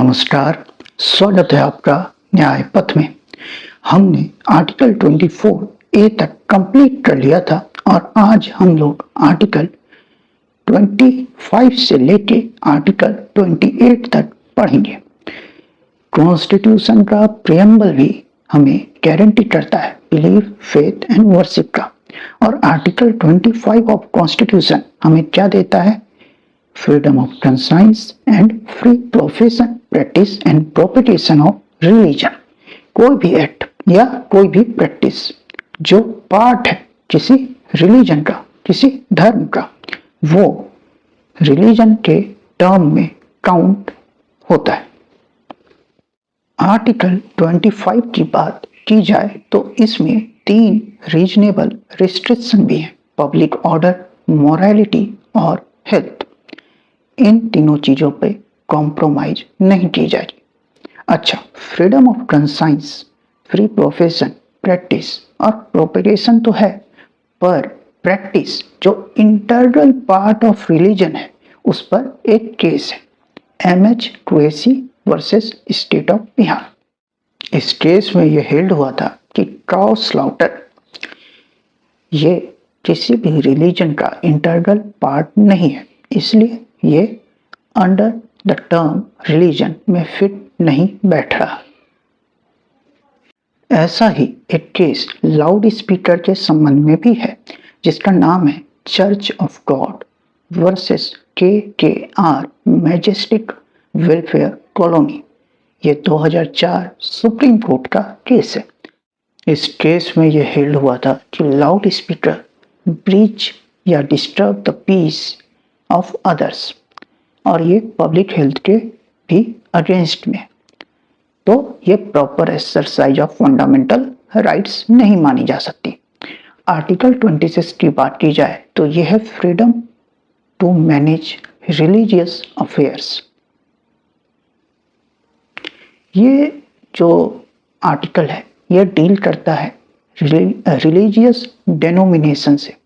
नमस्कार, स्वागत है आपका न्याय पथ में। हमने आर्टिकल 24A तक कंप्लीट कर लिया था और आज हम लोग आर्टिकल 25 से लेके आर्टिकल 28 तक पढ़ेंगे। कॉन्स्टिट्यूशन का प्रियम्बल भी हमें गारंटी करता है बिलीफ, फेथ एंड वर्शिप का, और आर्टिकल 25 ऑफ कॉन्स्टिट्यूशन हमें क्या देता है? Freedom of conscience and free profession, practice and propagation of religion. कोई भी एक्ट या कोई भी प्रैक्टिस जो पार्ट है किसी रिलीजन का, किसी धर्म का, वो रिलीजन के टर्म में काउंट होता है। आर्टिकल 25 की बात की जाए तो इसमें 3 रीजनेबल रिस्ट्रिक्शन भी हैं: पब्लिक ऑर्डर, मोरालिटी और हेल्थ। इन तीनों चीजों पे कॉम्प्रोमाइज नहीं की जाएगी। अच्छा, freedom of conscience, free profession, practice और प्रोपेगेशन तो है, पर प्रैक्टिस जो इंटरनल पार्ट ऑफ रिलीजन है उस पर एक केस है, MH Qureshi versus state of Bihar. इस केस में यह हेल्ड हुआ था कि काउ स्लॉटर ये किसी भी रिलीजन का इंटरनल पार्ट नहीं है, इसलिए ये अंडर द टर्म रिलीजन में फिट नहीं बैठ रहा। ऐसा ही एक केस लाउड स्पीकर के संबंध में भी है, जिसका नाम है church of God versus KKR majestic welfare colony. ये 2004 सुप्रीम कोर्ट का केस है। इस केस में यह हेल्ड हुआ था कि लाउड स्पीकर ब्रीच या disturb the peace of others, और ये पब्लिक हेल्थ के भी अगेंस्ट में, तो ये proper exercise of fundamental rights नहीं मानी जा सकती। आर्टिकल 26 की बात की जाए तो यह है freedom to manage religious affairs. ये जो आर्टिकल है यह डील करता है रिलीजियस डेनोमिनेशन से।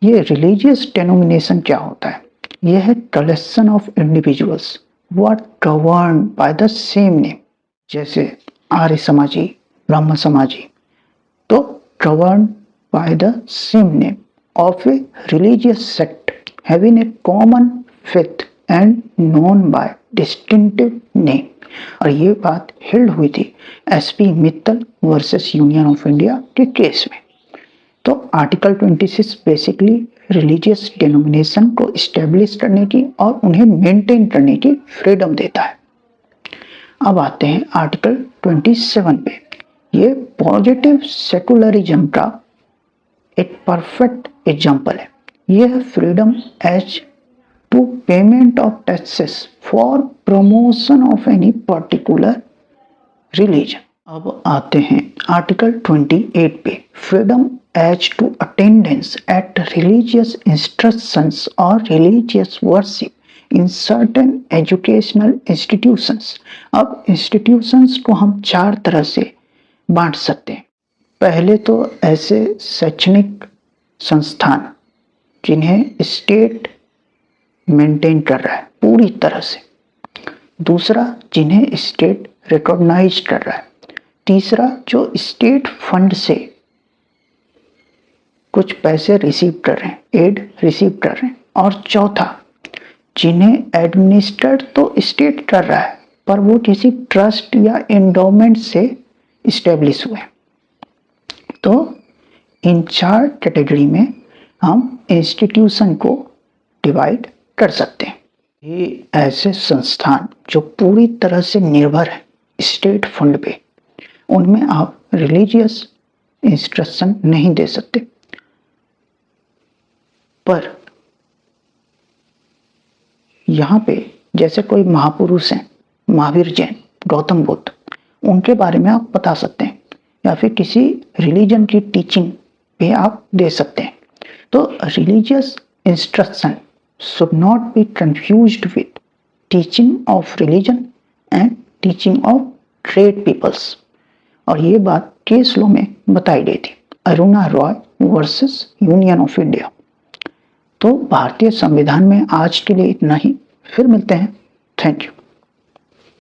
ये रिलीजियस डेनोमिनेशन क्या होता है? यह है collection of individuals what governed by the same name, जैसे आर्य समाजी, ब्रह्म समाजी, तो governed by the same name of a religious sect having a common faith and known by distinctive name. और ये बात हेल्ड हुई थी SP Mittal versus union of India के केस में। तो आर्टिकल 26 बेसिकली रिलीजियस डेनोमिनेशन को इस्टेब्लिश करने की और उन्हें मेंटेन करने की फ्रीडम देता है। अब आते हैं आर्टिकल 27 पे। ये पॉजिटिव सेकुलरिज्म का एक परफेक्ट एग्जांपल है। यह freedom as to payment of taxes for promotion of any particular religion. अब आते हैं आर्टिकल 28 पे, freedom as to attendance at religious instructions और religious worship in certain educational institutions. अब इंस्टीट्यूशंस को हम 4 तरह से बांट सकते हैं। पहले तो ऐसे शैक्षणिक संस्थान जिन्हें स्टेट मेंटेन कर रहा है पूरी तरह से, दूसरा जिन्हें स्टेट रिकॉग्नाइज कर रहा है, तीसरा जो स्टेट फंड से कुछ पैसे रिसीव कर रहे हैं, एड रिसीव कर रहे हैं, और चौथा जिन्हें एडमिनिस्ट्रेट तो स्टेट कर रहा है पर वो किसी ट्रस्ट या एंडोमेंट से इस्टेब्लिश हुए। तो इन 4 कैटेगरी में हम इंस्टीट्यूशन को डिवाइड कर सकते हैं। ये ऐसे संस्थान जो पूरी तरह से निर्भर है स्टेट फंड पे, उनमें आप रिलीजियस इंस्ट्रक्शन नहीं दे सकते। पर यहाँ पे जैसे कोई महापुरुष हैं, महावीर जैन, गौतम बुद्ध, उनके बारे में आप बता सकते हैं, या फिर किसी रिलीजन की टीचिंग पे आप दे सकते हैं। तो religious instruction should not be confused with teaching of religion and teaching of trade peoples। और ये बात केस लॉ में बताई गई थी, Aruna Roy versus union of India. तो भारतीय संविधान में आज के लिए इतना ही, फिर मिलते हैं। Thank you.